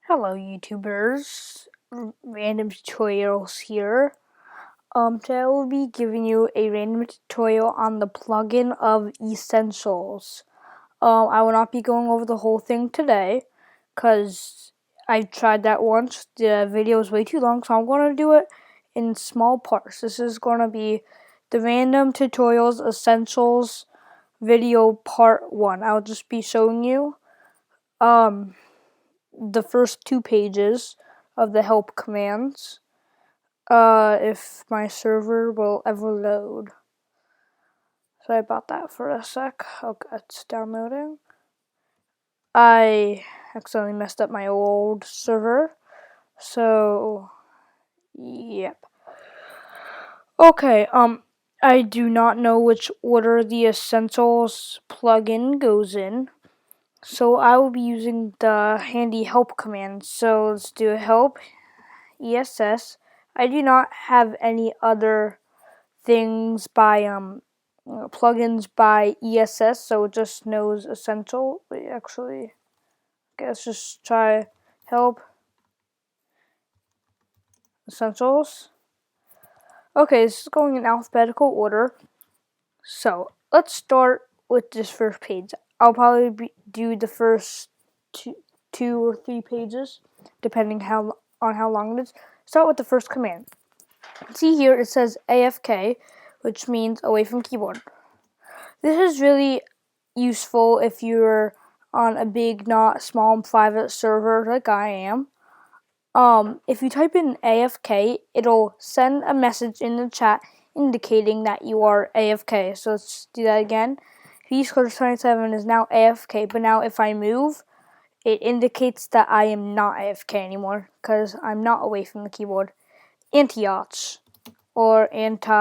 Hello YouTubers, random tutorials here. Today I will be giving you a random tutorial on the plugin of Essentials. I will not be going over the whole thing today, because I tried that once. The video is way too long, so I'm going to do it in small parts. This is going to be the random tutorials Essentials video part 1. I'll just be showing you, the first 2 pages of the help commands, if my server will ever load. Sorry about that for a sec. Okay, it's downloading. I accidentally messed up my old server, so yep. Okay, I do not know which order the Essentials plugin goes in, so I will be using the handy help command. So let's do help ESS. I do not have any other things by plugins by ESS, so it just knows Essential. Wait, actually, okay, let's just try help Essentials. Okay, this is going in alphabetical order. So let's start with this first page. I'll probably do the first two or three pages, depending on how long it is. Start with the first command. See here, it says AFK, which means away from keyboard. This is really useful if you're on a big, not small, private server like I am. If you type in AFK, it'll send a message in the chat indicating that you are AFK. So let's do that again. VScore27 is now AFK, but now if I move, it indicates that I am not AFK anymore because I'm not away from the keyboard. Anti-ouch or anti-ouch.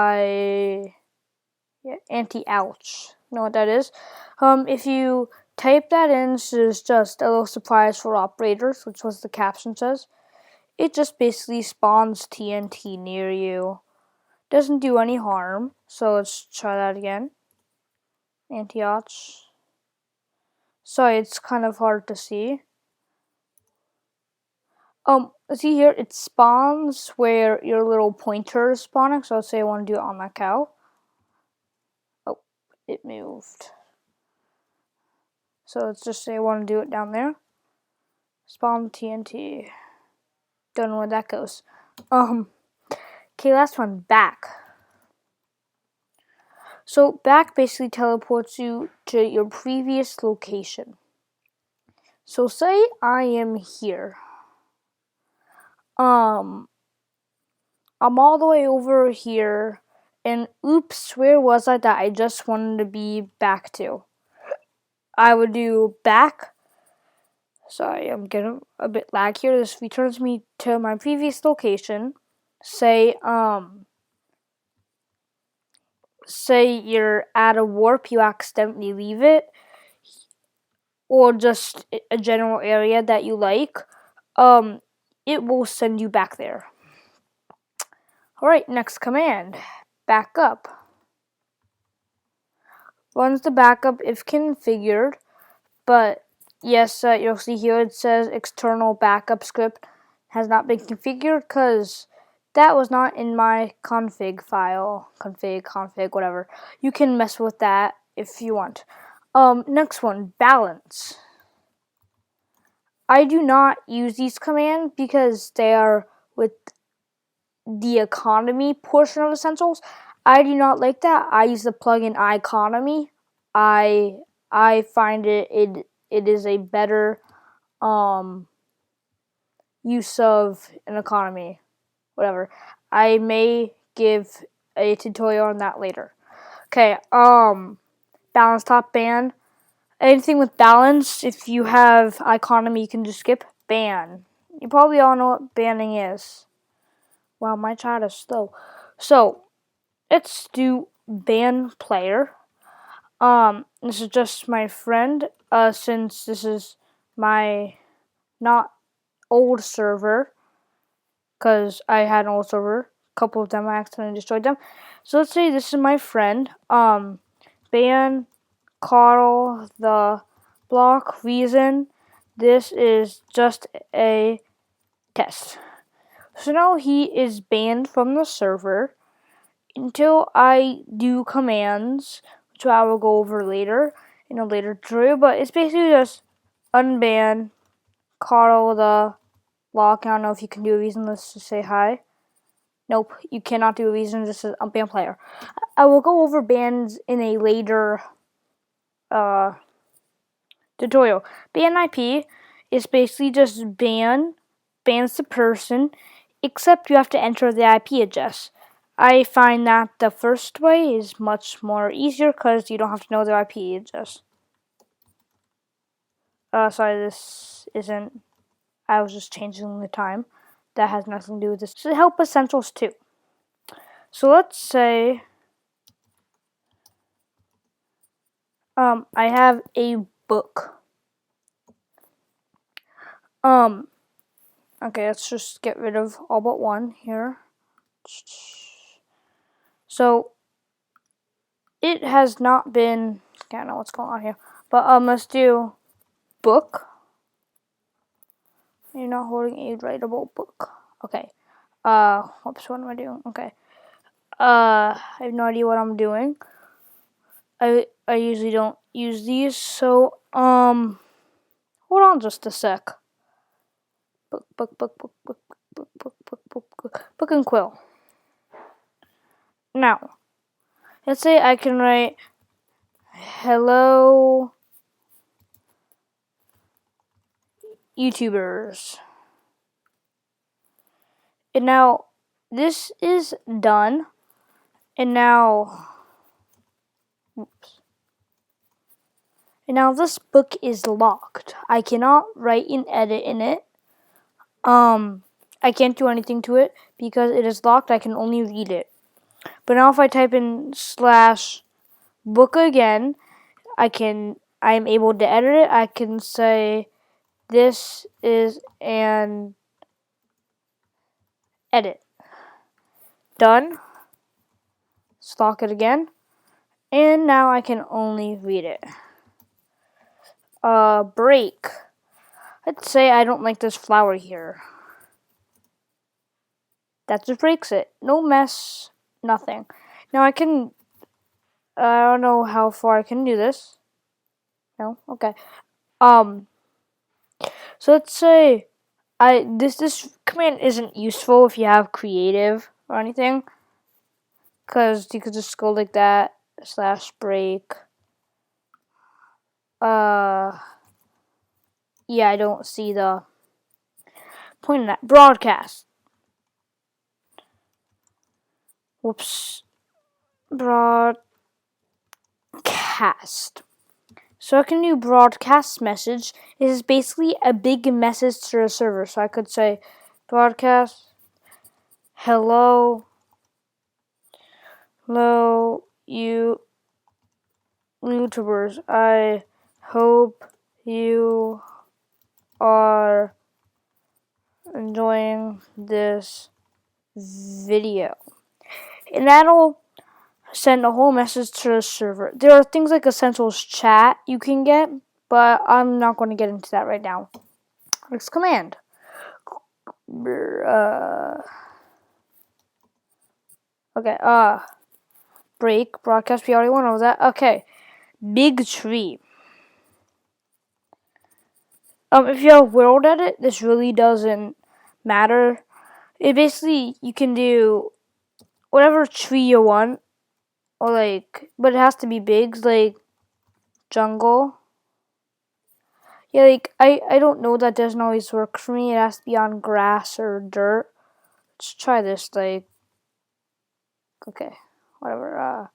Know what that is? If you type that in, this is just a little surprise for operators, which was the caption says. It just basically spawns TNT near you. Doesn't do any harm, so let's try that again. Anti-ouch. Sorry, it's kind of hard to see. See here, it spawns where your little pointer is spawning, so let's say I want to do it on that cow. Oh, it moved. So let's just say I want to do it down there. Spawn TNT. Don't know where that goes. Okay, last one, back. So back basically teleports you to your previous location. So say I am here. I'm all the way over here, and oops, where was I that I just wanted to be back to? I would do back. Sorry, I'm getting a bit lag here. This returns me to my previous location. Say you're at a warp, you accidentally leave it, or just a general area that you like, it will send you back there. Alright, next command, backup. Runs the backup if configured, but yes, you'll see here it says external backup script has not been configured because that was not in my config file. Config, whatever. You can mess with that if you want. Next one, balance. I do not use these commands because they are with the economy portion of Essentials. I do not like that. I use the plugin iEconomy. I find it is a better use of an economy. Whatever. I may give a tutorial on that later. Okay, balance top ban. Anything with balance, if you have iEconomy, you can just skip ban. You probably all know what banning is. Wow, my chat is slow. So, let's do ban player. This is just my friend, since this is my not old server, because I had an old server. A couple of them I accidentally destroyed them. So let's say this is my friend. Ban Carl the block reason this is just a test. So now he is banned from the server until I do commands, which I will go over later in a later tutorial, but it's basically just unban Carl the lock. I don't know if you can do a reason. Let's just say hi. Nope, you cannot do a reason. This is unban player. I will go over bans in a later tutorial. Ban IP is basically just bans the person, except you have to enter the IP address. I find that the first way is much more easier because you don't have to know the IP address. Sorry, this isn't. I was just changing the time. That has nothing to do with this. So help essentials too. So let's say I have a book. Okay, let's just get rid of all but one here. So it has not been. I don't know what's going on here, but let's do book. You're not holding a writable book. Okay. Whoops, what am I doing? Okay. I have no idea what I'm doing. I usually don't use these, so hold on just a sec. Book and quill. Now, let's say I can write hello YouTubers. And now this is done. And now this book is locked. I cannot write and edit in it. I can't do anything to it because it is locked. I can only read it. But now if I type in /book again, I am able to edit it. I can say this is an edit. Done. Let's lock it again. And now I can only read it. Break. Let's say I don't like this flower here. That just breaks it. No mess, nothing. Now I don't know how far I can do this. No? Okay. So let's say this command isn't useful if you have creative or anything. Because you could just go like that, /break. Yeah, I don't see the point of that. Broadcast. Whoops. Broadcast. So I can do broadcast message. It is basically a big message to the server. So I could say broadcast hello you YouTubers. I hope you are enjoying this video. And that'll send a whole message to the server. There are things like Essentials chat you can get, but I'm not going to get into that right now. Next command. Okay, break, broadcast, we already went over that. Okay, big tree. If you have world edit, this really doesn't matter. It basically, you can do whatever tree you want, or but it has to be big, like jungle. Yeah, I don't know, that doesn't always work for me. It has to be on grass or dirt. Let's try this, okay, whatever.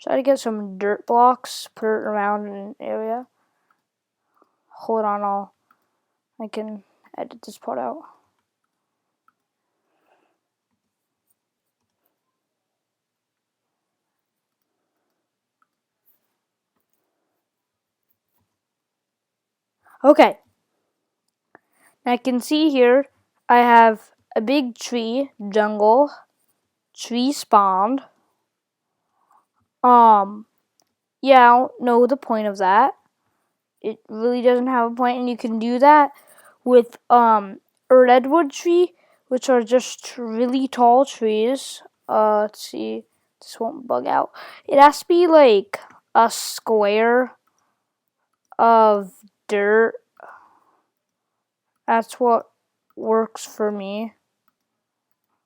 Try to get some dirt blocks, put it around an area. Hold on, I can edit this part out. Okay. I can see here I have a big tree, jungle, tree spawned. Yeah, I don't know the point of that. it really doesn't have a point, and you can do that with a redwood tree, which are just really tall trees. Let's see, this won't bug out. It has to be like a square of dirt. That's what works for me.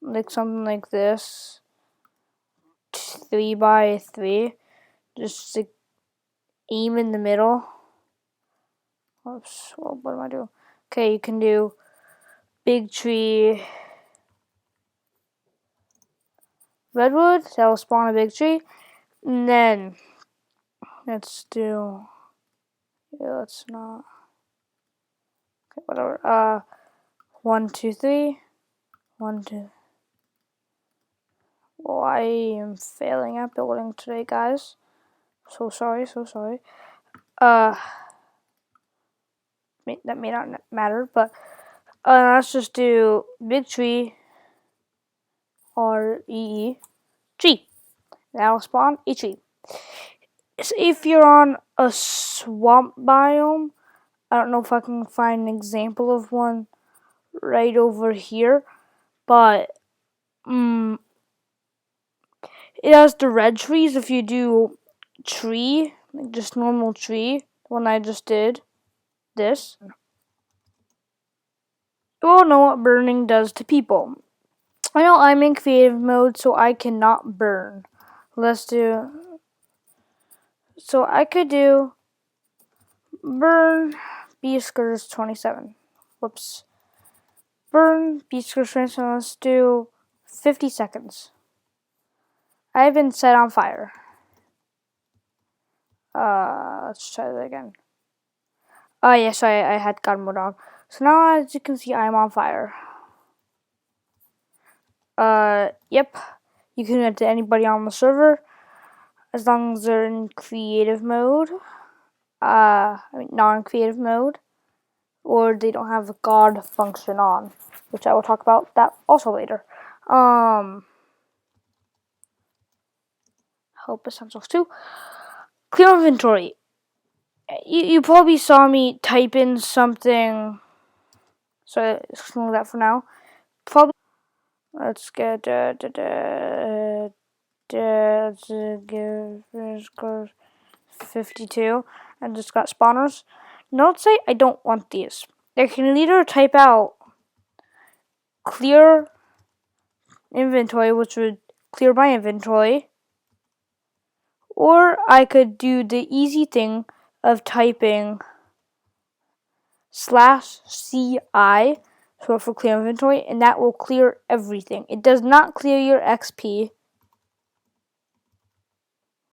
Like something like this, 3 by 3. Just like aim in the middle. Oops, well, what am I doing? Okay, you can do big tree, redwood, that will spawn a big tree. And then, let's do, yeah, let's not, okay, whatever, 1, 2, 3, 1, 2. Well, I am failing at building today, guys. So sorry. That may not matter, but let's just do big tree, R-E-E, tree. That'll spawn a tree. So if you're on a swamp biome, I don't know if I can find an example of one right over here, but it has the red trees. If you do tree, like just normal tree, the one I just did, this, you all know what burning does to people. I know I'm in creative mode, so I cannot burn. Let's do, so I could do burn B-Skirts 27. Whoops. Burn B-Skirts 27. Let's do 50 seconds. I have been set on fire. Let's try that again. Oh, yes, I had God mode on. So now, as you can see, I'm on fire. Yep. You can do it to anybody on the server, as long as they're in creative mode. Non-creative mode, or they don't have the God function on, which I will talk about that also later. Help Essentials 2. Clear inventory. You probably saw me type in something, so ignore that for now. Let's get let's give 52 and just got spawners. Now let's say I don't want these. I can either type out clear inventory, which would clear my inventory, or I could do the easy thing of typing /CI, so for clear inventory, and that will clear everything. It does not clear your XP.